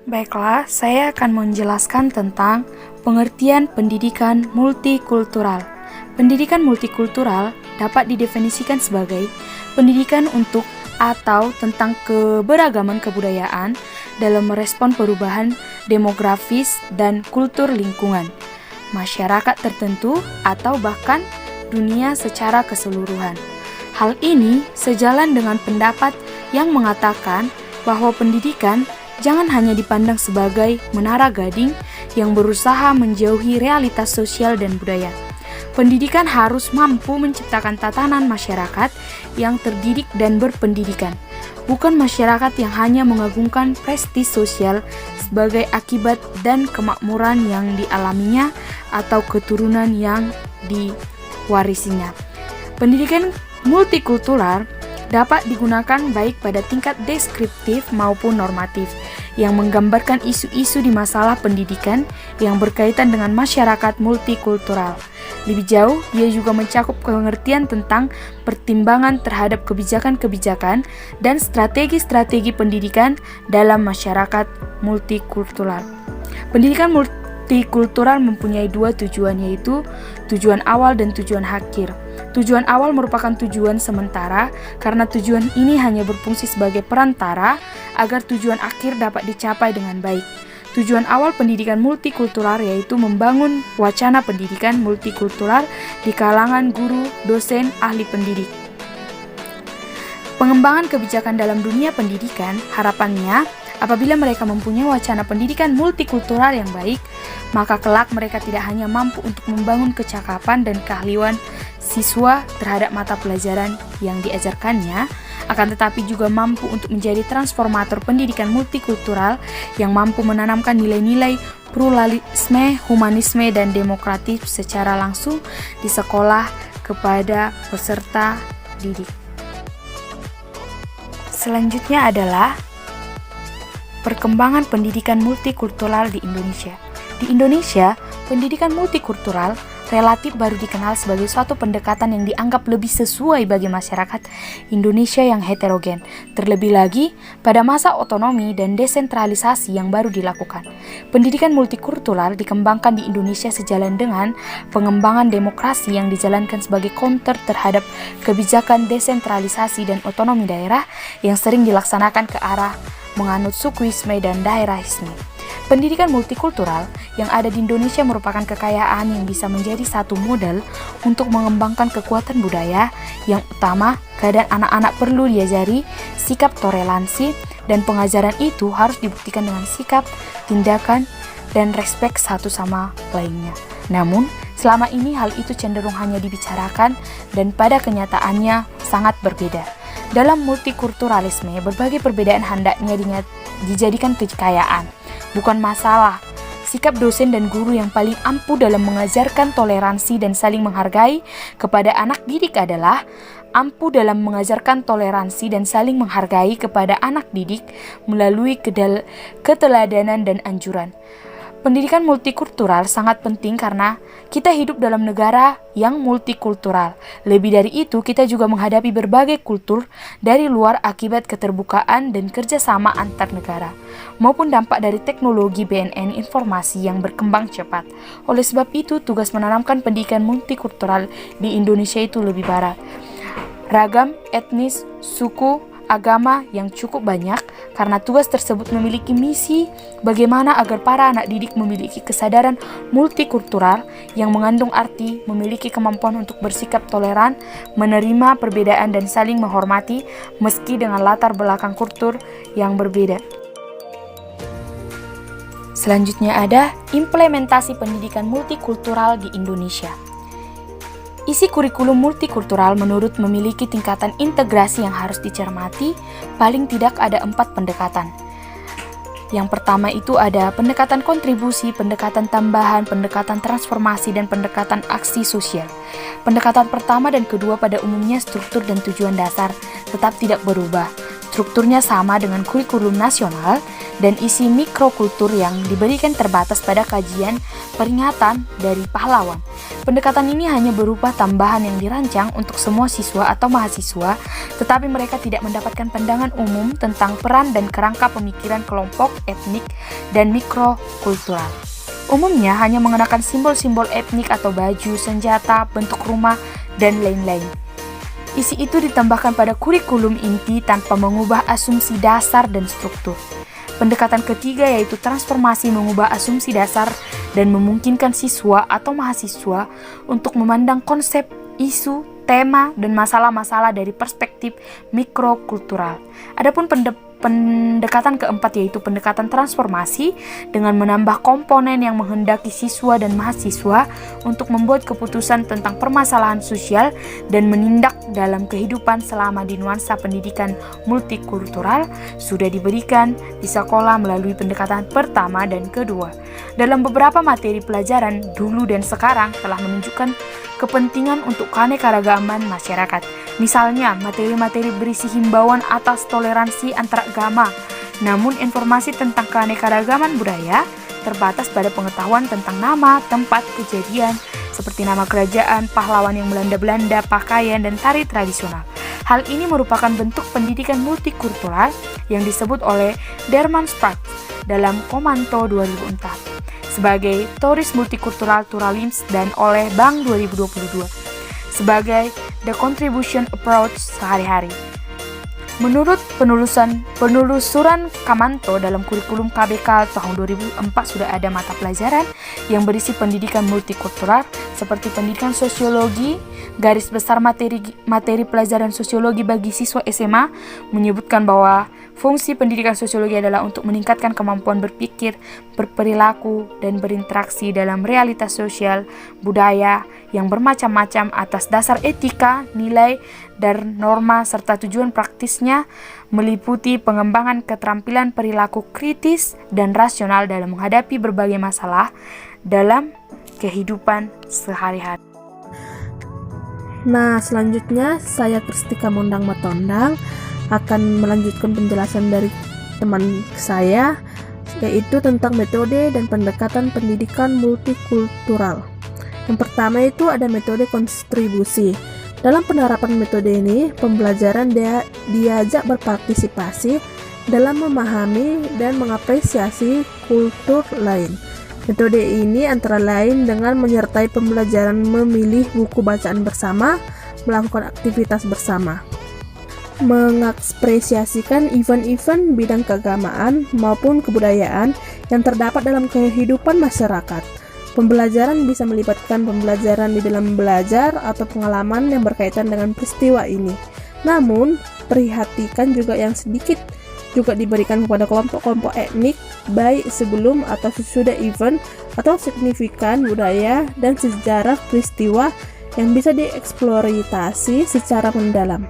Baiklah, saya akan menjelaskan tentang pengertian pendidikan multikultural. Pendidikan multikultural dapat didefinisikan sebagai pendidikan untuk atau tentang keberagaman kebudayaan dalam merespon perubahan demografis dan kultur lingkungan, masyarakat tertentu atau bahkan dunia secara keseluruhan. Hal ini sejalan dengan pendapat yang mengatakan bahwa pendidikan jangan hanya dipandang sebagai menara gading yang berusaha menjauhi realitas sosial dan budaya. Pendidikan harus mampu menciptakan tatanan masyarakat yang terdidik dan berpendidikan, bukan masyarakat yang hanya mengagungkan prestis sosial sebagai akibat dan kemakmuran yang dialaminya atau keturunan yang diwarisinya. Pendidikan multikultural dapat digunakan baik pada tingkat deskriptif maupun normatif yang menggambarkan isu-isu di masalah pendidikan yang berkaitan dengan masyarakat multikultural. Lebih jauh, ia juga mencakup pengertian tentang pertimbangan terhadap kebijakan-kebijakan dan strategi-strategi pendidikan dalam masyarakat multikultural. Pendidikan multikultural mempunyai dua tujuan, yaitu tujuan awal dan tujuan akhir. Tujuan awal merupakan tujuan sementara karena tujuan ini hanya berfungsi sebagai perantara agar tujuan akhir dapat dicapai dengan baik. Tujuan awal pendidikan multikultural yaitu membangun wacana pendidikan multikultural di kalangan guru, dosen, ahli pendidik. Pengembangan kebijakan dalam dunia pendidikan, harapannya apabila mereka mempunyai wacana pendidikan multikultural yang baik, maka kelak mereka tidak hanya mampu untuk membangun kecakapan dan keahlian siswa terhadap mata pelajaran yang diajarkannya, akan tetapi juga mampu untuk menjadi transformator pendidikan multikultural yang mampu menanamkan nilai-nilai pluralisme, humanisme, dan demokratis secara langsung di sekolah kepada peserta didik. Selanjutnya adalah perkembangan pendidikan multikultural di Indonesia. Di Indonesia, pendidikan multikultural relatif baru dikenal sebagai suatu pendekatan yang dianggap lebih sesuai bagi masyarakat Indonesia yang heterogen, terlebih lagi pada masa otonomi dan desentralisasi yang baru dilakukan. Pendidikan multikultural dikembangkan di Indonesia sejalan dengan pengembangan demokrasi yang dijalankan sebagai counter terhadap kebijakan desentralisasi dan otonomi daerah yang sering dilaksanakan ke arah menganut sukuisme dan daerahisme. Pendidikan multikultural yang ada di Indonesia merupakan kekayaan yang bisa menjadi satu modal untuk mengembangkan kekuatan budaya yang utama. Keadaan anak-anak perlu diajari sikap toleransi dan pengajaran itu harus dibuktikan dengan sikap, tindakan, dan respek satu sama lainnya. Namun, selama ini hal itu cenderung hanya dibicarakan dan pada kenyataannya sangat berbeda. Dalam multikulturalisme, berbagai perbedaan hendaknya dijadikan kekayaan, bukan masalah. Sikap dosen dan guru yang paling ampuh dalam mengajarkan toleransi dan saling menghargai kepada anak didik adalah ampuh dalam mengajarkan toleransi dan saling menghargai kepada anak didik melalui keteladanan dan anjuran. Pendidikan multikultural sangat penting karena kita hidup dalam negara yang multikultural. Lebih dari itu, kita juga menghadapi berbagai kultur dari luar akibat keterbukaan dan kerjasama antar negara, maupun dampak dari teknologi BNN informasi yang berkembang cepat. Oleh sebab itu, tugas menanamkan pendidikan multikultural di Indonesia itu lebih berat. Ragam, etnis, suku, agama yang cukup banyak, karena tugas tersebut memiliki misi bagaimana agar para anak didik memiliki kesadaran multikultural yang mengandung arti memiliki kemampuan untuk bersikap toleran, menerima perbedaan dan saling menghormati meski dengan latar belakang kultur yang berbeda. Selanjutnya ada implementasi pendidikan multikultural di Indonesia. Isi kurikulum multikultural menurut memiliki tingkatan integrasi yang harus dicermati, paling tidak ada 4 pendekatan. Yang pertama itu ada pendekatan kontribusi, pendekatan tambahan, pendekatan transformasi, dan pendekatan aksi sosial. Pendekatan pertama dan kedua pada umumnya struktur dan tujuan dasar tetap tidak berubah. Strukturnya sama dengan kurikulum nasional, dan isi mikrokultur yang diberikan terbatas pada kajian peringatan dari pahlawan. Pendekatan ini hanya berupa tambahan yang dirancang untuk semua siswa atau mahasiswa, tetapi mereka tidak mendapatkan pandangan umum tentang peran dan kerangka pemikiran kelompok etnik dan mikrokultural. Umumnya hanya mengenakan simbol-simbol etnik atau baju, senjata, bentuk rumah, dan lain-lain. Isi itu ditambahkan pada kurikulum inti tanpa mengubah asumsi dasar dan struktur. Pendekatan ketiga yaitu transformasi mengubah asumsi dasar dan memungkinkan siswa atau mahasiswa untuk memandang konsep, isu, tema, dan masalah-masalah dari perspektif mikrokultural. Adapun pendekatan keempat yaitu pendekatan transformasi dengan menambah komponen yang menghendaki siswa dan mahasiswa untuk membuat keputusan tentang permasalahan sosial dan menindak dalam kehidupan selama di nuansa pendidikan multikultural sudah diberikan di sekolah melalui pendekatan pertama dan kedua. Dalam beberapa materi pelajaran dulu dan sekarang telah menunjukkan kepentingan untuk keanekaragaman masyarakat. Misalnya, materi-materi berisi himbauan atas toleransi antar agama. Namun, informasi tentang keanekaragaman budaya terbatas pada pengetahuan tentang nama, tempat, kejadian, seperti nama kerajaan, pahlawan yang Belanda, pakaian, dan tari tradisional. Hal ini merupakan bentuk pendidikan multikultural yang disebut oleh Derman Sparks dalam Komanto 2004 sebagai Tourist Multicultural Tourism dan oleh Bank 2022 sebagai The Contribution Approach sehari-hari. Menurut penelusuran Komanto dalam kurikulum KBK tahun 2004 sudah ada mata pelajaran yang berisi pendidikan multikultural seperti pendidikan sosiologi. Garis besar materi pelajaran sosiologi bagi siswa SMA menyebutkan bahwa fungsi pendidikan sosiologi adalah untuk meningkatkan kemampuan berpikir, berperilaku, dan berinteraksi dalam realitas sosial budaya yang bermacam-macam atas dasar etika, nilai, dan norma serta tujuan praktisnya meliputi pengembangan keterampilan perilaku kritis dan rasional dalam menghadapi berbagai masalah dalam kehidupan sehari-hari. Nah, selanjutnya saya Kristika Mondang Matondang akan melanjutkan penjelasan dari teman saya, yaitu tentang metode dan pendekatan pendidikan multikultural. Yang pertama itu ada metode kontribusi. Dalam penerapan metode ini, pembelajaran diajak berpartisipasi dalam memahami dan mengapresiasi kultur lain. Metode ini antara lain dengan menyertai pembelajaran memilih buku bacaan bersama, melakukan aktivitas bersama, mengapresiasikan event-event bidang keagamaan maupun kebudayaan yang terdapat dalam kehidupan masyarakat. Pembelajaran bisa melibatkan pembelajaran di dalam belajar atau pengalaman yang berkaitan dengan peristiwa ini. Namun, perhatikan juga yang sedikit juga diberikan kepada kelompok-kelompok etnik baik sebelum atau sesudah event atau signifikan budaya dan sejarah peristiwa yang bisa dieksploitasi secara mendalam.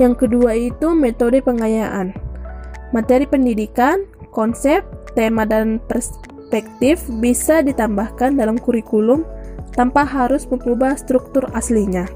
Yang kedua itu metode pengayaan. Materi pendidikan, konsep, tema dan perspektif bisa ditambahkan dalam kurikulum tanpa harus mengubah struktur aslinya.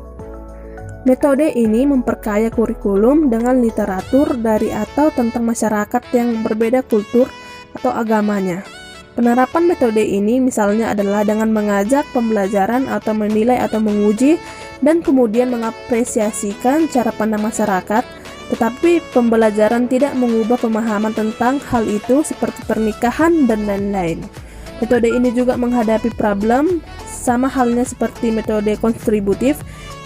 Metode ini memperkaya kurikulum dengan literatur dari atau tentang masyarakat yang berbeda kultur atau agamanya. Penerapan metode ini misalnya adalah dengan mengajak pembelajaran atau menilai atau menguji dan kemudian mengapresiasikan cara pandang masyarakat, tetapi pembelajaran tidak mengubah pemahaman tentang hal itu seperti pernikahan dan lain-lain. Metode ini juga menghadapi problem sama halnya seperti metode kontributif,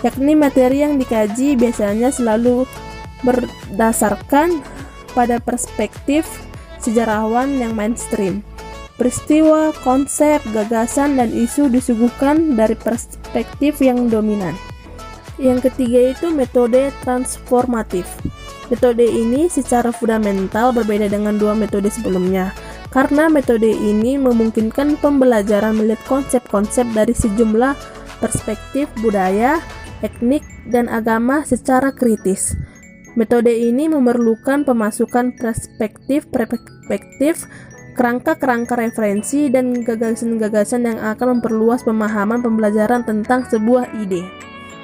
yakni materi yang dikaji biasanya selalu berdasarkan pada perspektif sejarawan yang mainstream. Peristiwa, konsep, gagasan, dan isu disuguhkan dari perspektif yang dominan. Yang ketiga itu metode transformatif. Metode ini secara fundamental berbeda dengan dua metode sebelumnya, karena metode ini memungkinkan pembelajaran melihat konsep-konsep dari sejumlah perspektif budaya, etnik, dan agama secara kritis. Metode ini memerlukan pemasukan perspektif, kerangka-kerangka referensi, dan gagasan-gagasan yang akan memperluas pemahaman pembelajaran tentang sebuah ide.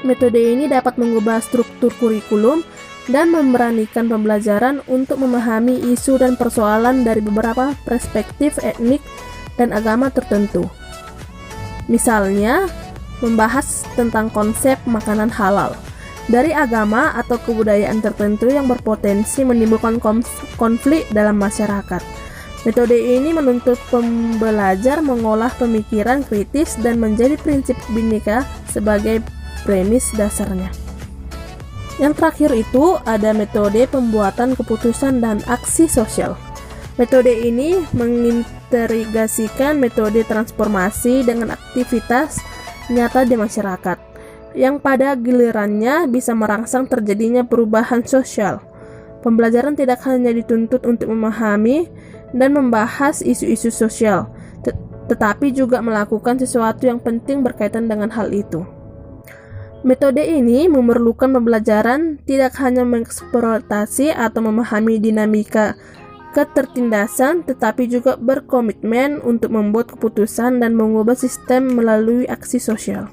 Metode ini dapat mengubah struktur kurikulum dan memberanikan pembelajaran untuk memahami isu dan persoalan dari beberapa perspektif etnik dan agama tertentu. Misalnya, membahas tentang konsep makanan halal dari agama atau kebudayaan tertentu yang berpotensi menimbulkan konflik dalam masyarakat. Metode ini menuntut pembelajar mengolah pemikiran kritis dan menjadi prinsip Bhinneka sebagai premis dasarnya. Yang terakhir itu ada metode pembuatan keputusan dan aksi sosial. Metode ini mengintegrasikan metode transformasi dengan aktivitas nyata di masyarakat, yang pada gilirannya bisa merangsang terjadinya perubahan sosial. Pembelajaran tidak hanya dituntut untuk memahami dan membahas isu-isu sosial, tetapi juga melakukan sesuatu yang penting berkaitan dengan hal itu. Metode ini memerlukan pembelajaran tidak hanya mengeksploitasi atau memahami dinamika ketertindasan, tetapi juga berkomitmen untuk membuat keputusan dan mengubah sistem melalui aksi sosial.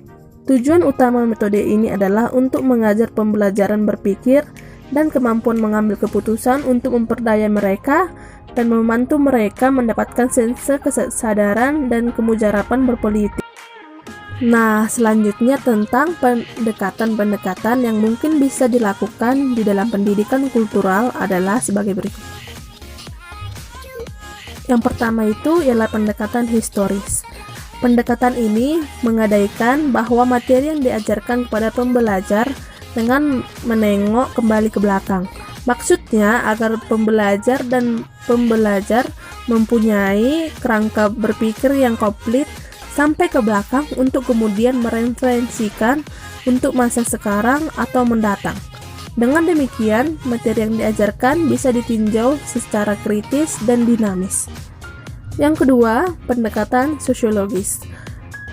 Tujuan utama metode ini adalah untuk mengajar pembelajaran berpikir dan kemampuan mengambil keputusan untuk memperdaya mereka dan membantu mereka mendapatkan sense kesadaran dan kemujaraban berpolitik. Nah, selanjutnya tentang pendekatan-pendekatan yang mungkin bisa dilakukan di dalam pendidikan kultural adalah sebagai berikut. Yang pertama itu ialah pendekatan historis. Pendekatan ini mengandaikan bahwa materi yang diajarkan kepada pembelajar dengan menengok kembali ke belakang. Maksudnya agar pembelajar mempunyai kerangka berpikir yang komplit sampai ke belakang untuk kemudian mereferensikan untuk masa sekarang atau mendatang. Dengan demikian, materi yang diajarkan bisa ditinjau secara kritis dan dinamis. Yang kedua, pendekatan sosiologis.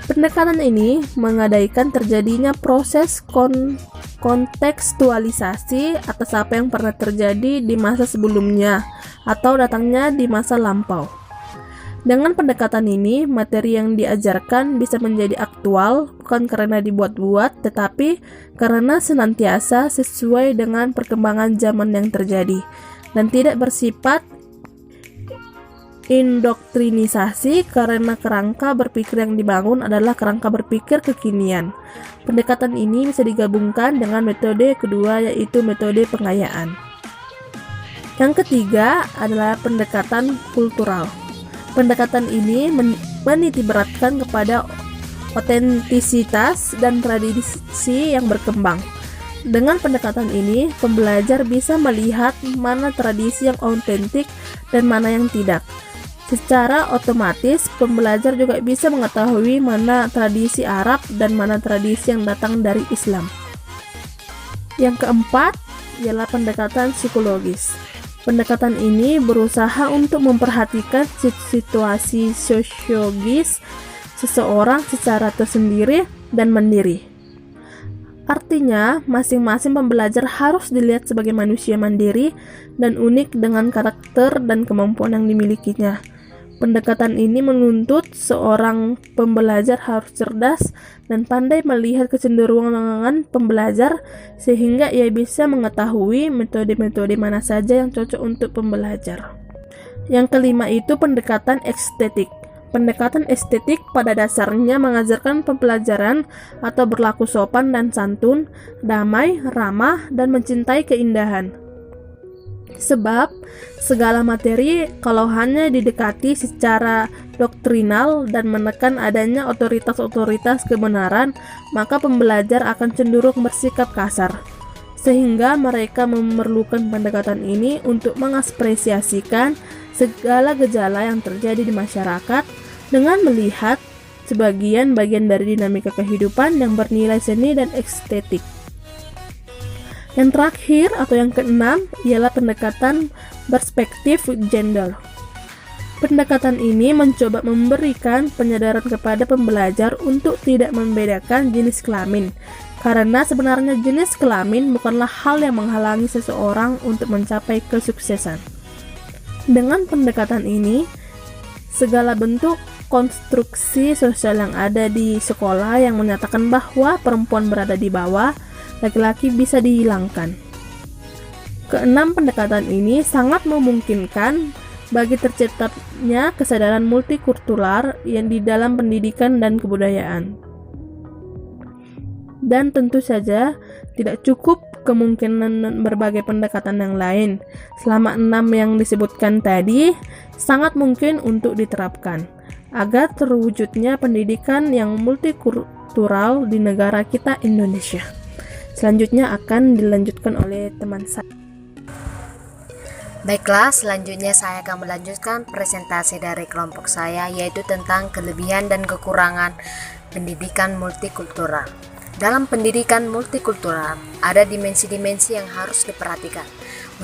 Pendekatan ini mengandaikan terjadinya proses kontekstualisasi atas apa yang pernah terjadi di masa sebelumnya atau datangnya di masa lampau. Dengan pendekatan ini, materi yang diajarkan bisa menjadi aktual bukan karena dibuat-buat, tetapi karena senantiasa sesuai dengan perkembangan zaman yang terjadi dan tidak bersifat indoktrinisasi karena kerangka berpikir yang dibangun adalah kerangka berpikir kekinian. Pendekatan ini bisa digabungkan dengan metode kedua, yaitu metode pengayaan. Yang ketiga adalah pendekatan kultural. Pendekatan ini menitiberatkan kepada otentisitas dan tradisi yang berkembang. Dengan pendekatan ini, pembelajar bisa melihat mana tradisi yang autentik dan mana yang tidak. Secara otomatis, pembelajar juga bisa mengetahui mana tradisi Arab dan mana tradisi yang datang dari Islam. Yang keempat ialah pendekatan psikologis. Pendekatan ini berusaha untuk memperhatikan situasi sosiologis seseorang secara tersendiri dan mandiri. Artinya, masing-masing pembelajar harus dilihat sebagai manusia mandiri dan unik dengan karakter dan kemampuan yang dimilikinya. Pendekatan ini menuntut seorang pembelajar harus cerdas dan pandai melihat kecenderungan pembelajar sehingga ia bisa mengetahui metode-metode mana saja yang cocok untuk pembelajar. Yang kelima itu pendekatan estetik. Pendekatan estetik pada dasarnya mengajarkan pembelajaran atau berlaku sopan dan santun, damai, ramah, dan mencintai keindahan. Sebab segala materi kalau hanya didekati secara doktrinal dan menekan adanya otoritas-otoritas kebenaran, maka pembelajar akan cenderung bersikap kasar. Sehingga mereka memerlukan pendekatan ini untuk mengapresiasikan segala gejala yang terjadi di masyarakat dengan melihat sebagian bagian dari dinamika kehidupan yang bernilai seni dan estetik. Yang terakhir atau yang keenam ialah pendekatan perspektif gender. Pendekatan ini mencoba memberikan penyadaran kepada pembelajar untuk tidak membedakan jenis kelamin, karena sebenarnya jenis kelamin bukanlah hal yang menghalangi seseorang untuk mencapai kesuksesan. Dengan pendekatan ini, segala bentuk konstruksi sosial yang ada di sekolah yang menyatakan bahwa perempuan berada di bawah, laki-laki bisa dihilangkan. Keenam pendekatan ini sangat memungkinkan bagi terciptanya kesadaran multikultural yang di dalam pendidikan dan kebudayaan. Dan tentu saja tidak cukup kemungkinan berbagai pendekatan yang lain. Selama 6 yang disebutkan tadi sangat mungkin untuk diterapkan agar terwujudnya pendidikan yang multikultural di negara kita Indonesia. Selanjutnya akan dilanjutkan oleh teman saya. Baiklah, selanjutnya saya akan melanjutkan presentasi dari kelompok saya, yaitu tentang kelebihan dan kekurangan pendidikan multikultural. Dalam pendidikan multikultural, ada dimensi-dimensi yang harus diperhatikan.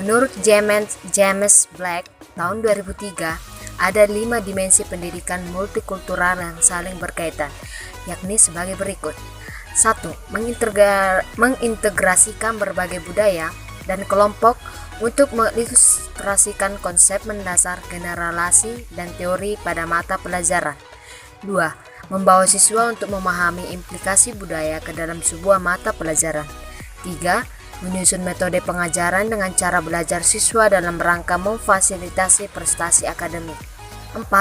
Menurut James Black tahun 2003, ada 5 dimensi pendidikan multikultural yang saling berkaitan, yakni sebagai berikut. 1. Mengintegrasikan berbagai budaya dan kelompok untuk mengilustrasikan konsep mendasar generalisasi dan teori pada mata pelajaran. 2. Membawa siswa untuk memahami implikasi budaya ke dalam sebuah mata pelajaran. 3. Menyusun metode pengajaran dengan cara belajar siswa dalam rangka memfasilitasi prestasi akademik. 4.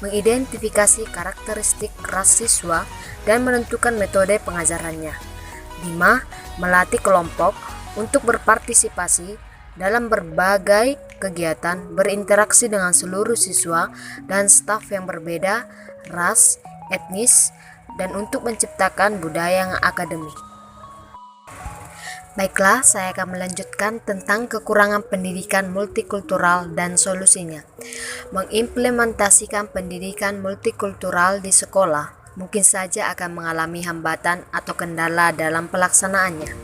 Mengidentifikasi karakteristik ras siswa dan menentukan metode pengajarannya. 5. Melatih kelompok untuk berpartisipasi dalam berbagai kegiatan, berinteraksi dengan seluruh siswa dan staf yang berbeda ras, etnis, dan untuk menciptakan budaya yang akademik. Baiklah, saya akan melanjutkan tentang kekurangan pendidikan multikultural dan solusinya. Mengimplementasikan pendidikan multikultural di sekolah mungkin saja akan mengalami hambatan atau kendala dalam pelaksanaannya.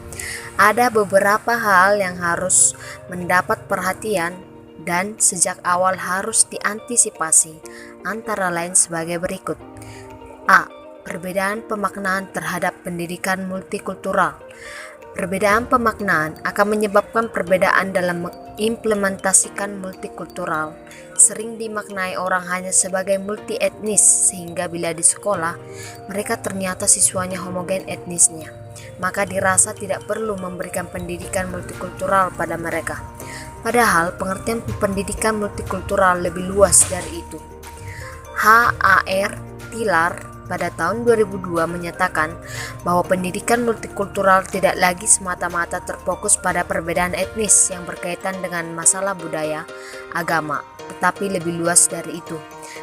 Ada beberapa hal yang harus mendapat perhatian dan sejak awal harus diantisipasi, antara lain sebagai berikut. A. Perbedaan pemaknaan terhadap pendidikan multikultural. Perbedaan pemaknaan akan menyebabkan perbedaan dalam mengimplementasikan multikultural. Sering dimaknai orang hanya sebagai multi etnis, sehingga bila di sekolah mereka ternyata siswanya homogen etnisnya, maka dirasa tidak perlu memberikan pendidikan multikultural pada mereka. Padahal pengertian pendidikan multikultural lebih luas dari itu. H.A.R. Tiller pada tahun 2002 menyatakan bahwa pendidikan multikultural tidak lagi semata-mata terfokus pada perbedaan etnis yang berkaitan dengan masalah budaya, agama, tetapi lebih luas dari itu.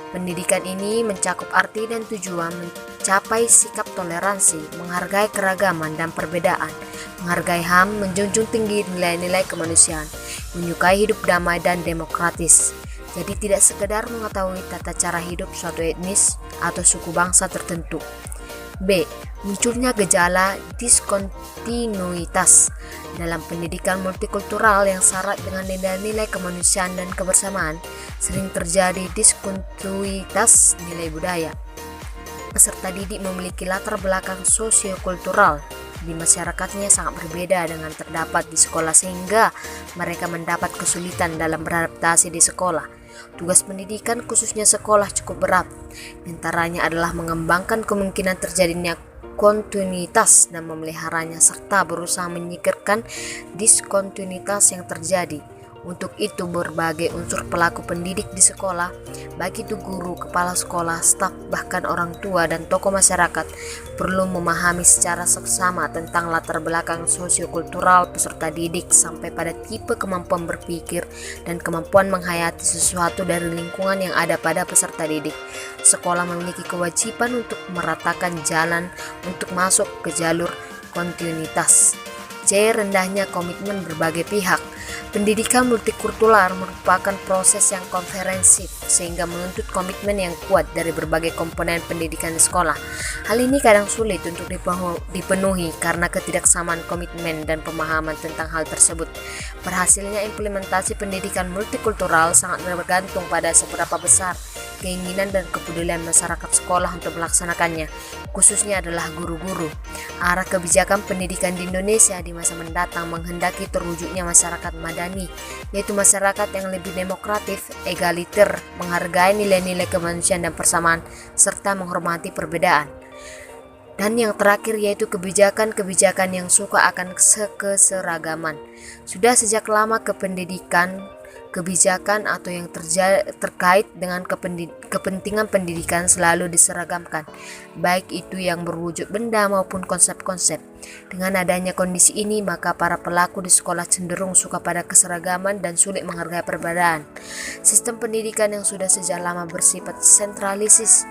Pendidikan ini mencakup arti dan tujuan mencapai sikap toleransi, menghargai keragaman dan perbedaan, menghargai HAM, menjunjung tinggi nilai-nilai kemanusiaan, menyukai hidup damai dan demokratis. Jadi tidak sekedar mengetahui tata cara hidup suatu etnis atau suku bangsa tertentu. B. Munculnya gejala diskontinuitas dalam pendidikan multikultural yang syarat dengan nilai-nilai kemanusiaan dan kebersamaan. Sering terjadi diskontinuitas nilai budaya. Peserta didik memiliki latar belakang sosiokultural di masyarakatnya sangat berbeda dengan terdapat di sekolah, sehingga mereka mendapat kesulitan dalam beradaptasi di sekolah. Tugas pendidikan khususnya sekolah cukup berat, antaranya adalah mengembangkan kemungkinan terjadinya kontinuitas dan memeliharanya serta berusaha menyingkirkan diskontinuitas yang terjadi. Untuk itu berbagai unsur pelaku pendidik di sekolah, baik itu guru, kepala sekolah, staf, bahkan orang tua dan tokoh masyarakat, perlu memahami secara seksama tentang latar belakang sosiokultural peserta didik sampai pada tipe kemampuan berpikir dan kemampuan menghayati sesuatu dari lingkungan yang ada pada peserta didik. Sekolah memiliki kewajiban untuk meratakan jalan untuk masuk ke jalur kontinuitas. C. Rendahnya komitmen berbagai pihak. Pendidikan multikultural merupakan proses yang komprehensif sehingga menuntut komitmen yang kuat dari berbagai komponen pendidikan di sekolah. Hal ini kadang sulit untuk dipenuhi karena ketidaksamaan komitmen dan pemahaman tentang hal tersebut. Berhasilnya implementasi pendidikan multikultural sangat bergantung pada seberapa besar keinginan dan kepedulian masyarakat sekolah untuk melaksanakannya, khususnya adalah guru-guru. Arah kebijakan pendidikan di Indonesia di masa mendatang menghendaki terwujudnya masyarakat madani, yaitu masyarakat yang lebih demokratis, egaliter, menghargai nilai-nilai kemanusiaan dan persamaan, serta menghormati perbedaan. Dan yang terakhir yaitu kebijakan-kebijakan yang suka akan keseragaman. Sudah sejak lama kebijakan atau yang terkait dengan kepentingan pendidikan selalu diseragamkan, baik itu yang berwujud benda maupun konsep-konsep. Dengan adanya kondisi ini, maka para pelaku di sekolah cenderung suka pada keseragaman dan sulit menghargai perbedaan. Sistem pendidikan yang sudah sejak lama bersifat sentralisis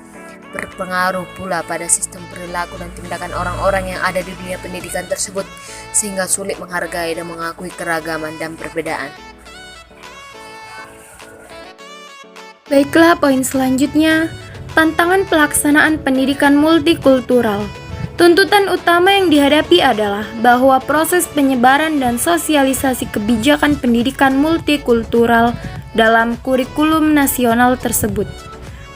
berpengaruh pula pada sistem perilaku dan tindakan orang-orang yang ada di dunia pendidikan tersebut, sehingga sulit menghargai dan mengakui keragaman dan perbedaan. Baiklah, poin selanjutnya, tantangan pelaksanaan pendidikan multikultural. Tuntutan utama yang dihadapi adalah bahwa proses penyebaran dan sosialisasi kebijakan pendidikan multikultural dalam kurikulum nasional tersebut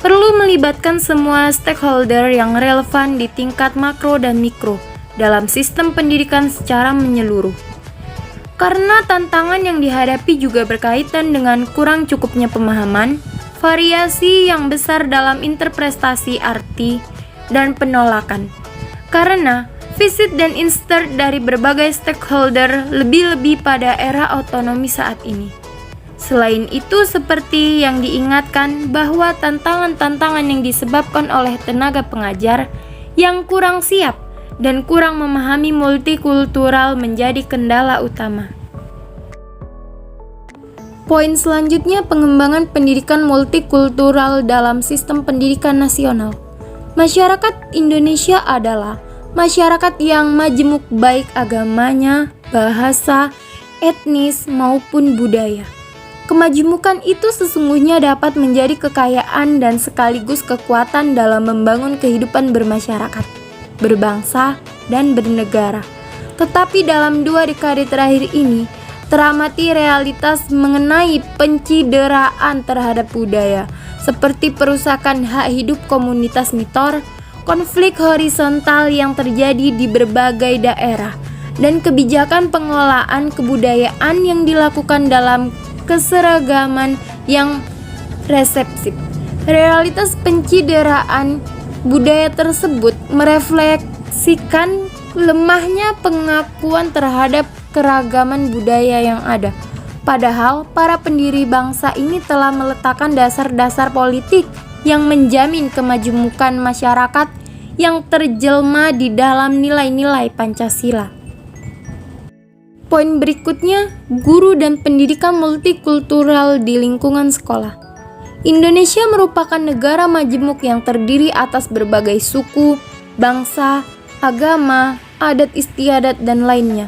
perlu melibatkan semua stakeholder yang relevan di tingkat makro dan mikro dalam sistem pendidikan secara menyeluruh. Karena tantangan yang dihadapi juga berkaitan dengan kurang cukupnya pemahaman, variasi yang besar dalam interpretasi arti, dan penolakan. Karena visit dan insert dari berbagai stakeholder lebih-lebih pada era otonomi saat ini. Selain itu, seperti yang diingatkan bahwa tantangan-tantangan yang disebabkan oleh tenaga pengajar yang kurang siap dan kurang memahami multikultural menjadi kendala utama. Poin selanjutnya, pengembangan pendidikan multikultural dalam sistem pendidikan nasional. Masyarakat Indonesia adalah masyarakat yang majemuk baik agamanya, bahasa, etnis, maupun budaya. Kemajemukan itu sesungguhnya dapat menjadi kekayaan dan sekaligus kekuatan dalam membangun kehidupan bermasyarakat, berbangsa, dan bernegara. Tetapi dalam 2 dekade terakhir ini, teramati realitas mengenai pencideraan terhadap budaya, seperti perusakan hak hidup komunitas Mitor, konflik horizontal yang terjadi di berbagai daerah, dan kebijakan pengelolaan kebudayaan yang dilakukan dalam keseragaman yang reseptif. Realitas pencideraan budaya tersebut merefleksikan lemahnya pengakuan terhadap keragaman budaya yang ada. Padahal para pendiri bangsa ini telah meletakkan dasar-dasar politik yang menjamin kemajemukan masyarakat yang terjelma di dalam nilai-nilai Pancasila. Poin berikutnya, guru dan pendidikan multikultural di lingkungan sekolah. Indonesia merupakan negara majemuk yang terdiri atas berbagai suku, bangsa, agama, adat istiadat, dan lainnya.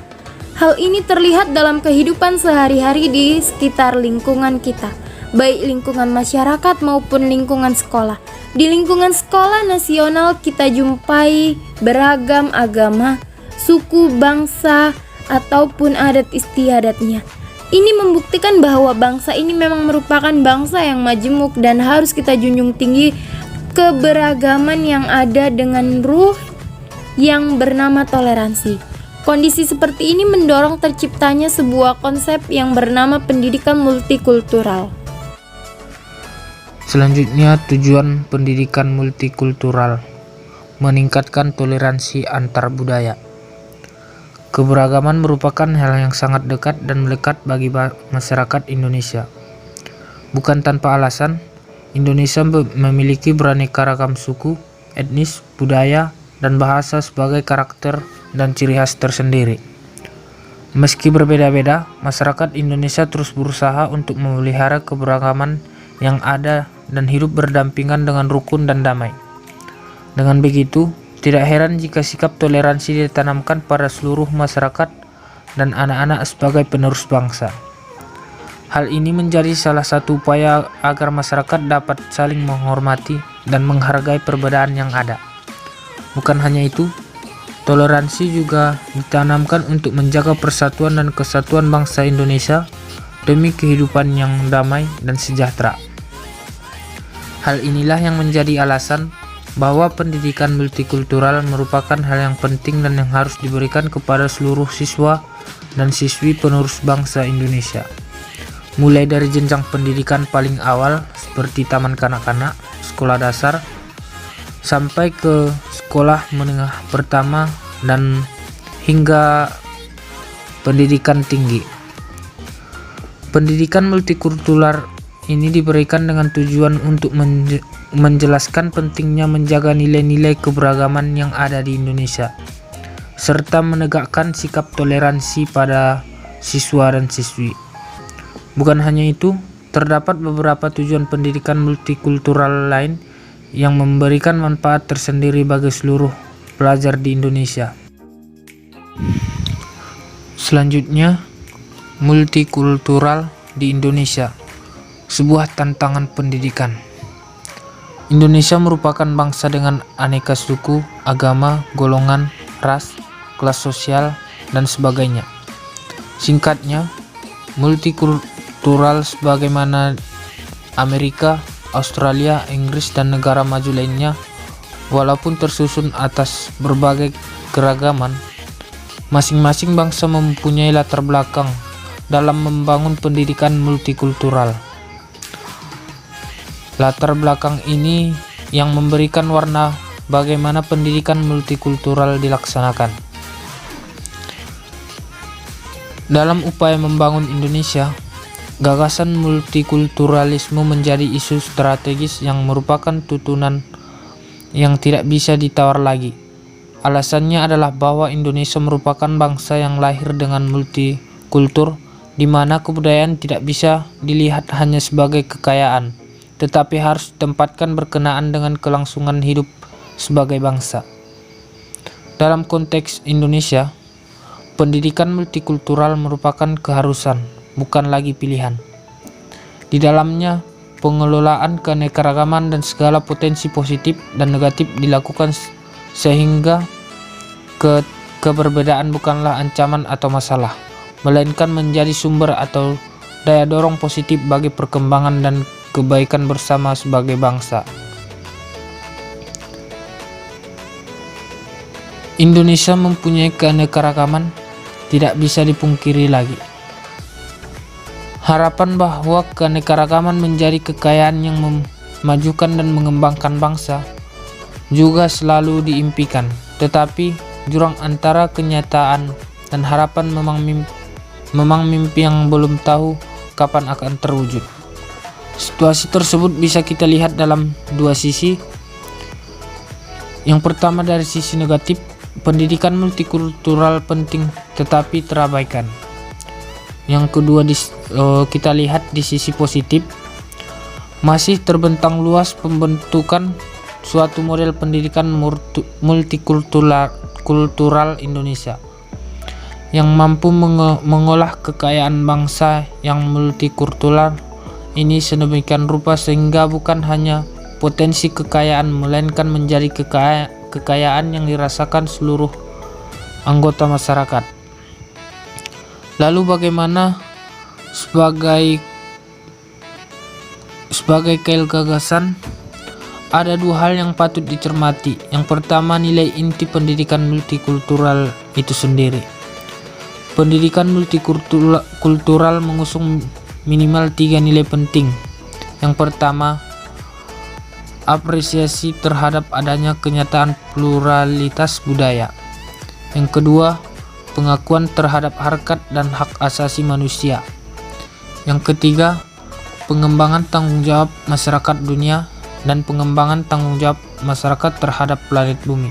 Hal ini terlihat dalam kehidupan sehari-hari di sekitar lingkungan kita, baik lingkungan masyarakat maupun lingkungan sekolah. Di lingkungan sekolah nasional kita jumpai beragam agama, suku, bangsa, ataupun adat istiadatnya. Ini membuktikan bahwa bangsa ini memang merupakan bangsa yang majemuk dan harus kita junjung tinggi keberagaman yang ada dengan ruh yang bernama toleransi. Kondisi seperti ini mendorong terciptanya sebuah konsep yang bernama pendidikan multikultural. Selanjutnya, tujuan pendidikan multikultural: meningkatkan toleransi antar budaya. Keberagaman merupakan hal yang sangat dekat dan melekat bagi masyarakat Indonesia. Bukan tanpa alasan, Indonesia memiliki beraneka ragam suku, etnis, budaya, dan bahasa sebagai karakter dan ciri khas tersendiri. Meski berbeda-beda, masyarakat Indonesia terus berusaha untuk memelihara keberagaman yang ada dan hidup berdampingan dengan rukun dan damai. Dengan begitu, tidak heran jika sikap toleransi ditanamkan pada seluruh masyarakat dan anak-anak sebagai penerus bangsa. Hal ini menjadi salah satu upaya agar masyarakat dapat saling menghormati dan menghargai perbedaan yang ada. Bukan hanya itu, toleransi juga ditanamkan untuk menjaga persatuan dan kesatuan bangsa Indonesia demi kehidupan yang damai dan sejahtera. Hal inilah yang menjadi alasan bahwa pendidikan multikultural merupakan hal yang penting dan yang harus diberikan kepada seluruh siswa dan siswi penerus bangsa Indonesia. Mulai dari jenjang pendidikan paling awal seperti taman kanak-kanak, sekolah dasar, sampai ke sekolah menengah pertama dan hingga pendidikan tinggi. Pendidikan multikultural ini diberikan dengan tujuan untuk menjelaskan pentingnya menjaga nilai-nilai keberagaman yang ada di Indonesia, serta menegakkan sikap toleransi pada siswa dan siswi. Bukan hanya itu, terdapat beberapa tujuan pendidikan multikultural lain yang memberikan manfaat tersendiri bagi seluruh pelajar di Indonesia. Selanjutnya, multikultural di Indonesia, sebuah tantangan pendidikan. Indonesia merupakan bangsa dengan aneka suku, agama, golongan, ras, kelas sosial, dan sebagainya. Singkatnya, multikultural sebagaimana Amerika, Australia, Inggris, dan negara maju lainnya, walaupun tersusun atas berbagai keragaman, masing-masing bangsa mempunyai latar belakang dalam membangun pendidikan multikultural. Latar belakang ini yang memberikan warna bagaimana pendidikan multikultural dilaksanakan. Dalam upaya membangun Indonesia, gagasan multikulturalisme menjadi isu strategis yang merupakan tuntunan yang tidak bisa ditawar lagi. Alasannya adalah bahwa Indonesia merupakan bangsa yang lahir dengan multikultur, di mana kebudayaan tidak bisa dilihat hanya sebagai kekayaan, tetapi harus ditempatkan berkenaan dengan kelangsungan hidup sebagai bangsa. Dalam konteks Indonesia, pendidikan multikultural merupakan keharusan, bukan lagi pilihan. Di dalamnya, pengelolaan keanekaragaman dan segala potensi positif dan negatif dilakukan sehingga keberbedaan bukanlah ancaman atau masalah, melainkan menjadi sumber atau daya dorong positif bagi perkembangan dan kebaikan bersama sebagai bangsa. Indonesia mempunyai keanekaragaman tidak bisa dipungkiri lagi. Harapan bahwa keanekaragaman menjadi kekayaan yang memajukan dan mengembangkan bangsa juga selalu diimpikan, tetapi jurang antara kenyataan dan harapan memang mimpi yang belum tahu kapan akan terwujud. Situasi tersebut bisa kita lihat dalam dua sisi. Yang pertama, dari sisi negatif, pendidikan multikultural penting tetapi terabaikan. Yang kedua, kita lihat di sisi positif, masih terbentang luas pembentukan suatu model pendidikan multikultural Indonesia yang mampu mengolah kekayaan bangsa yang multikultural ini sedemikian rupa sehingga bukan hanya potensi kekayaan melainkan menjadi kekayaan yang dirasakan seluruh anggota masyarakat. Lalu bagaimana sebagai gagasan, ada dua hal yang patut dicermati. Yang pertama, nilai inti pendidikan multikultural itu sendiri. Pendidikan multikultural mengusung minimal 3 nilai penting. Yang pertama, apresiasi terhadap adanya kenyataan pluralitas budaya. Yang kedua, pengakuan terhadap harkat dan hak asasi manusia. Yang ketiga, pengembangan tanggung jawab masyarakat dunia dan pengembangan tanggung jawab masyarakat terhadap planet bumi.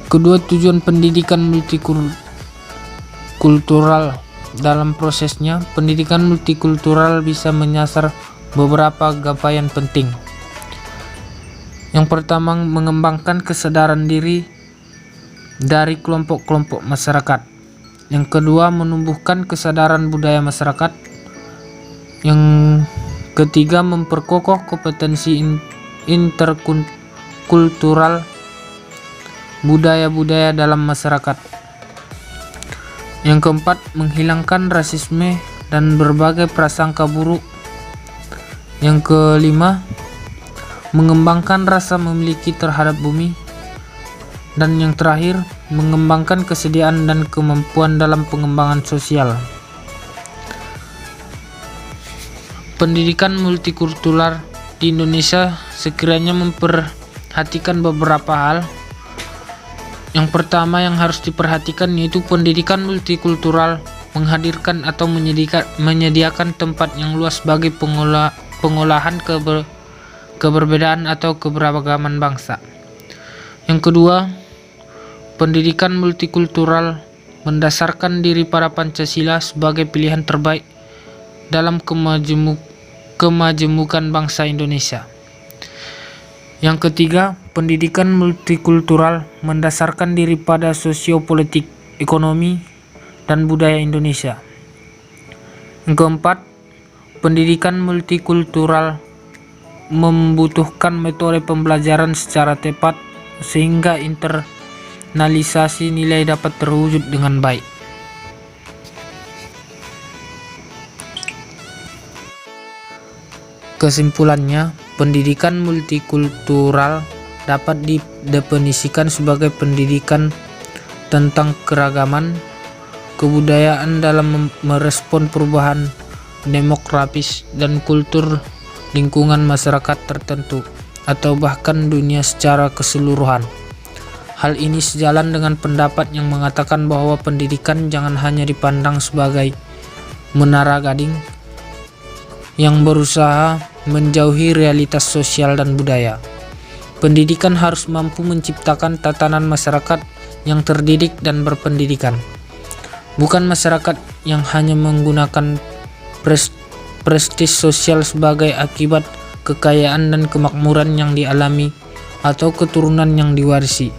Kedua tujuan pendidikan multikultural. Dalam prosesnya, pendidikan multikultural bisa menyasar beberapa capaian penting. Yang pertama, mengembangkan kesadaran diri dari kelompok-kelompok masyarakat. Yang kedua, menumbuhkan kesadaran budaya masyarakat. Yang ketiga, memperkokoh kompetensi interkultural budaya-budaya dalam masyarakat. Yang keempat, menghilangkan rasisme dan berbagai prasangka buruk. Yang kelima, mengembangkan rasa memiliki terhadap bumi. Dan yang terakhir, mengembangkan kesediaan dan kemampuan dalam pengembangan sosial. Pendidikan multikultural di Indonesia sekiranya memperhatikan beberapa hal. Yang pertama yang harus diperhatikan yaitu pendidikan multikultural menghadirkan atau menyediakan tempat yang luas bagi pengolahan keberbedaan atau keberagaman bangsa. Yang kedua, pendidikan multikultural mendasarkan diri pada Pancasila sebagai pilihan terbaik dalam kemajemukan bangsa Indonesia. Yang ketiga, pendidikan multikultural mendasarkan diri pada sosiopolitik, ekonomi, dan budaya Indonesia. Yang keempat, pendidikan multikultural membutuhkan metode pembelajaran secara tepat sehingga internalisasi nilai dapat terwujud dengan baik. Kesimpulannya, pendidikan multikultural dapat didefinisikan sebagai pendidikan tentang keragaman kebudayaan dalam merespon perubahan demografis dan kultur lingkungan masyarakat tertentu atau bahkan dunia secara keseluruhan. Hal ini sejalan dengan pendapat yang mengatakan bahwa pendidikan jangan hanya dipandang sebagai menara gading yang berusaha menjauhi realitas sosial dan budaya. Pendidikan harus mampu menciptakan tatanan masyarakat yang terdidik dan berpendidikan, bukan masyarakat yang hanya menggunakan prestis sosial sebagai akibat kekayaan dan kemakmuran yang dialami atau keturunan yang diwarisi.